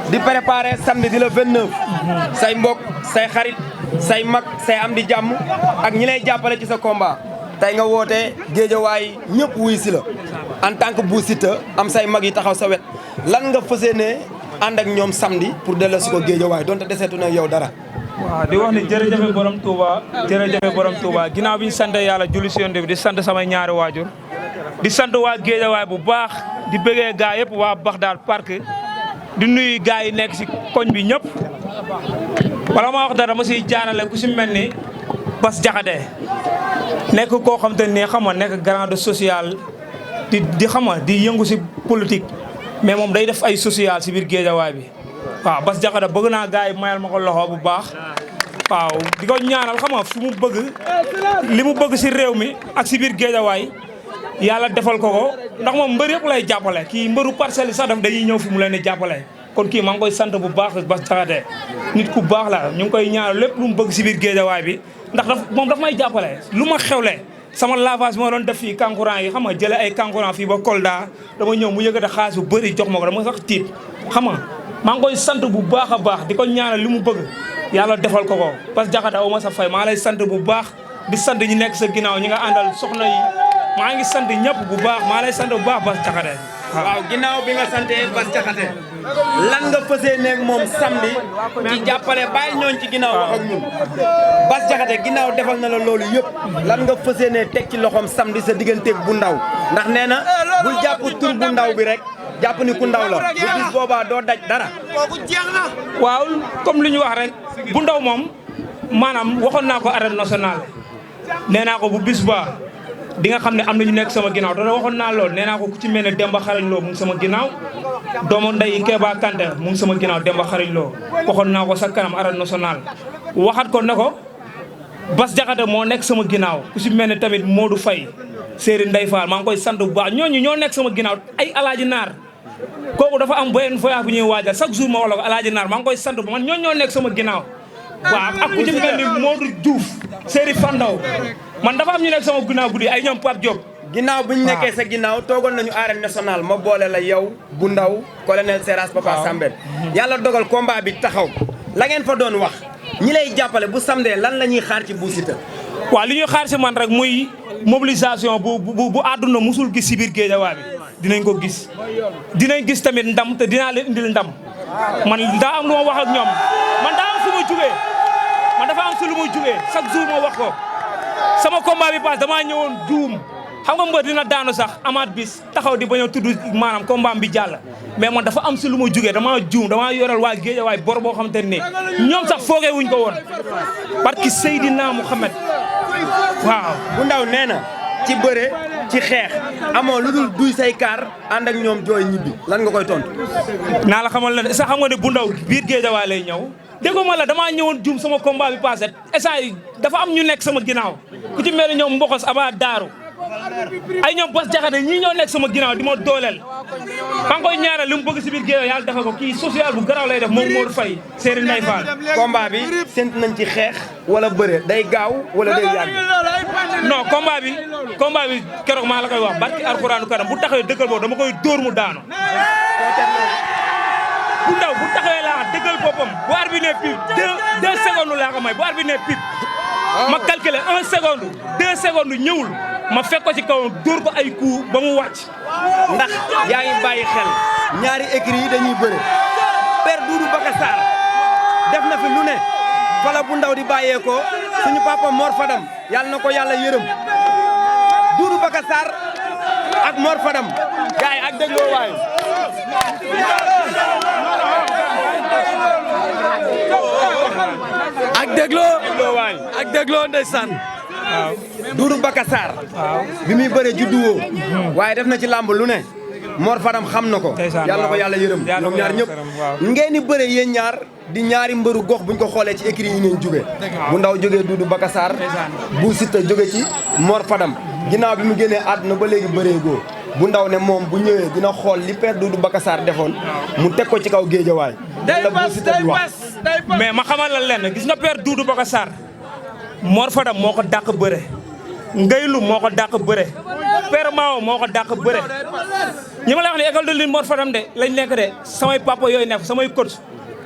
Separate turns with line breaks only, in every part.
di préparer samedi di la 29 say mbokk say xarit say mag say am di jàmm ak ñi lay jàppale ci sa combat tey nga woote géejawaay ñëpp wuy si la en tant que Bou Siteu am say mag yi taxaw sa wet lan nga fas yéene ànd ak ñoom samedi pour delloo si ko géejawaay donte deseetu na yow dara.
waaw di wax ni jërëjëf borom Touba jërëjëf borom Touba ginnaaw bi ñu sant yàlla julli si yonent bi di sant samay ñaari waajur di sant waa géejawaay bu baax di bëggee gaa yëpp waa Baxdaad parc di nuyu gaa yi nekk si koñ bi ñëpp wala ma wax dara ma siy jaanale ku si mel ni Bas Jaxate nekk koo xam te ne xam nga nekk grand de social di xam nga di yëngu si politique mais moom day def ay social si biir géejawaay bi waaw Bas Jaxate bëgg naa gaa yi mayal ma ko loxo bu baax waaw di ko ñaanal xam nga fu mu bëgg li mu bëgg si réew mi ak si biir géejawaay yàlla defal ko ndax moom mbër yëpp lay jàppale kii mbëru parcelles yi sax daf dañuy ñëw fi mu leen di jàppale kon kii maa ngi koy sant bu baax Bas Jaxate nit ku baax la ñu ngi koy ñaanal lépp lu mu bëgg si biir géejawaay bi ndax moom daf may jàppale lu ma xewle sama lavage bi ma doon def fii kankurang yi xam nga jële ay kankurang fii ba Kolda dama ñëw mu yëkkati xaalis bu bëri jox ma ko dama sax tiit xam nga maa ngi koy sant bu baax a baax di ko ñaanal li mu bëgg yàlla defal ko ko Bas Jaxate aw ma sa fay maa lay sant bu baax di sant ñi nekk sa ginnaaw ñi nga àndal soxna yi maa ngi sant ñëpp bu baax maa lay sant bu baax Bas Jaxate
waaw ginnaaw bi nga sante Bas Jaxate lan nga fësee nekk moom samedi ci jàppale bàyyi ñooñ ci ginnaaw wax ak ñun Bas Jaxate ginnaaw defal na la loolu yëpp lan nga fësee ne teg ci loxoom samedi sa digganteeg bu ndaw ndax nee na bul jàpp tur bu ndaw bi rek jàpp ni ku ndaw la bu bis boobaa doo daj dara
waaw comme li ñu wax rek bu ndaw moom maanaam waxoon naa ko arène nationale nee naa ko bu bis ba di nga xam ne am na ñu nekk sama ginnaaw te waxoon naa lool nee naa ko ku ci mel ne Demba Xarañ Lo mu ngi sama ginnaaw doomu ndey Keba Kanté mu ngi sama ginnaaw Demba Xarañ Lo waxoon naa ko sa kanam arène nationale waxat ko ne ko Bas Jaxate moo nekk sama ginnaaw ku ci mel ne tamit Modou Faye Serigne Ndeye Fall maa ngi koy sant bu baax ñooñu ñoo nekk sama ginnaaw ay alaaji naar kooku dafa am benn voyage bu ñuy waajal chaque jour ma wax la ko alaaji naar maa ngi koy sant bu man ñooñu ñoo nekk sama ginnaaw waaw ak ku ci mel ni Modou Diouf Serigne Fandaw man dafa am ñu nekk sama ginnaaw guddi ay ñoom Pape Diop
ginnaaw bu ñu nekkee sa ginnaaw toogoon nañu arène nationale ma boole la yow bu ndaw colonel Seras Papa Sambel yàlla dogal combat bi taxaw la ngeen fa doon wax ñi lay jàppale bu samdee lan la ñuy xaar ci Bou Siteu
waaw li ñuy xaar si man rek muy mobilisation bu àdduna musul gis si biir géejawaay bi dinañ ko gis dinañ gis tamit ndam te dinaa leen indil ndam man daa am lu ma wax ak ñoom man daa am fu ma jugee man dafa am si lu ma jugee chaque jour ma wax ko sama combat bi passe damaa ñëwoon juum xam nga mbër dina daanu sax amaat bis taxaw di bañ a tudd maanaam combat bi jàll mais man dafa am si lu ma jugee damaa juum damaa yoral waa géejawaay bor boo xam te ne ñoom sax foogee wuñ ko woon parce que Seydina Mouhamed waaw
bu ndaw nee na ci bëre ci xeex amoo lu dul duy say kaar ànd ak ñoom jooy ñibbi lan nga koy tontu.
naa la xamal la sax xam nga ne bu ndaw biir géejawaay lay ñëw déggoo ma la damaa ñëwoon juum sama combat bi passé instant yi dafa am ñu nekk sama ginnaaw ku ci mel ni ñoom Mbokos Aba Daaru ay ñoom Bas Jaxate ñii ñoo nekk sama ginnaaw di ma dooleel maa ngi koy ñaanal li mu bëgg si biir géejawaay yàlla defal ko kii social bu garaaw lay def moom Modou Faye Serigne Ndeye Fall
combat bi sént nañ ci xeex wala bëre day gaaw wala day yàgg.
non combat bi keroog maa la koy wax barki alxuraanu karam bu taxawee dëggal boobu dama koy dóor mu daanu bu ndaw bu taxawee laa dëggal boppam bu arbitre ne pip 2 secondes laa ko may bu arbitre ne pip ma calculer 1 seconde 2 secondes ñëwul ma fekk ko ci kaw dóor ko ay coup ba mu wàcc
ndax yaa ngi bàyyi xel ñaari écrits yi dañuy bëre Père Doudou Bakassar def na fi lu ne fala bu ndaw di bàyyeekoo suñu papa Mor Fadam yàlla na ko yàlla yërëm Doudou Bakassar ak Mor Fadam gars yi ak dégloo waay ak dégloo ndeysaan waaw Doudou Bakassar bi muy bëre judduwoo waaye def na ci làmb lu ne Mor Fadam xam na ko yàlla na ko yàlla yërëm ñoom ñaar ñëpp ngeen di bëre yéen ñaar di ñaari mbëru gox buñ ko xoolee ci écrit yi ngeen jóge bu ndaw jógee Doudou Bakassar Bou Siteu jóge ci Mor Fadam ginnaaw bi mu génnee àdduna ba léegi bëree goo bu ndaw ne moom bu ñëwee dina xool li Père Doudou Bakassar defoon mu teg ko ci kaw géejawaay la Bou Siteu di wax
mais ma xamal la lenn gis nga Père Doudou Bakassar Mor Fadam moo ko dàq bëre Ngaylu moo ko dàq bëre Père Mao moo ko dàq bëre ñi ma la wax ne école de lutte Mor Fadam de lañ nekk de samay papa yooyu nekk samay coach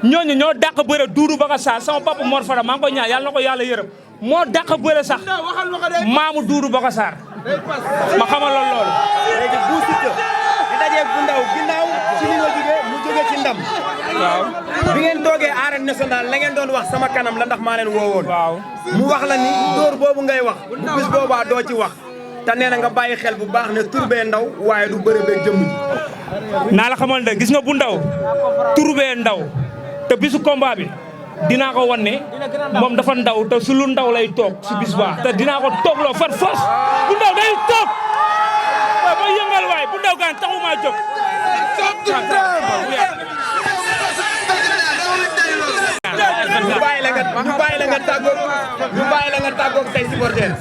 ñooñu ñoo dàq bëre Doudou Baka Sarr sama papa Mor Fadam maa ngi ko ñaan yàlla na ko yàlla yërëm moo dàq bëre sax maamu Doudou Baka Sarr ma xamal loolu.
léegi Bou Siteu di dajeeg bu ndaw ginnaaw ci li nga jógee mu jógee ci ndam.
waaw
bi ngeen toogee arène nationale la ngeen doon wax sama kanam la ndax maa leen woowoon.
waaw
mu wax la ni dóor boobu ngay wax bu bis boobaa doo ci wax te nee na nga bàyyi xel bu baax ne tur bee ndaw waaye du bëre bee jëmm ji.
naa la xamal ne gis nga bu ndaw tur bee ndaw te bisu combat bi dinaa ko wan ne moom dafa ndaw te su lu ndaw lay toog si bis ba te dinaa ko toogloo far force bu ndaw day toog waaye ba yëngal waay bu ndaw gaan taxumaa jóg
ñu bàyyi la nga tàggoog say supporters.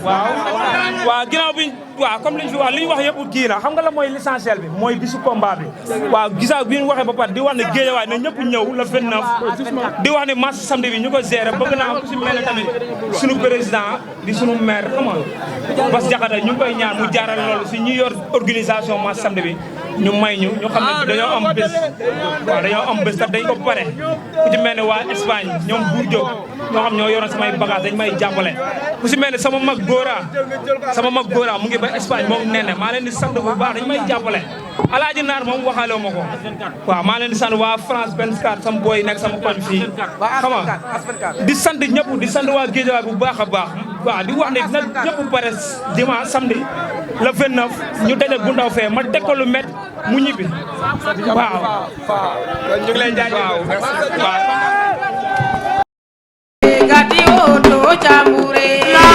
waaw ginnaaw bi waaw comme li ñu fi wax li ñu wax yëpp kii na xam nga la mooy l'essentiel bi mooy bisu combat bi waaw gisaa bi ñu waxee ba pare di wax ne Guédiawaye na ñëpp ñëw le 29 di wax ne match samedi bi ñu ko gérer bëgg naa ku si mel ne tamit suñu président di suñu maire xam nga Bass Diakhaté ñu ngi koy ñaan mu jaaral loolu si ñi yor organisation match samedi bi ñu may ñu xam ne dañoo am bés waaw dañoo am bés tax dañ ko pare ku ci mel ne waa Espagne ñoom Bour Diop ñoo xam ñoo yoroon samay bagage dañ may jàppale ku si mel ne sama mag góora mu ngi ba Espagne moom nee na maa leen di sant bu baax dañ may jàppale Alaaji Naar moom waxaale ma ko waaw maa leen di sant waa France 24 sama booy nekk sama pan fii xam nga di sant ñëpp di sant waa Guédiawaye bu baax a baax waaw di wax ne nag ñëpp pare dimanche samedi le 29 ñu daje bu ndaw fee ma teg ko lu met mu ñibbi waaw
kon ñu ngi lay jaajëfal
gati o to chambure la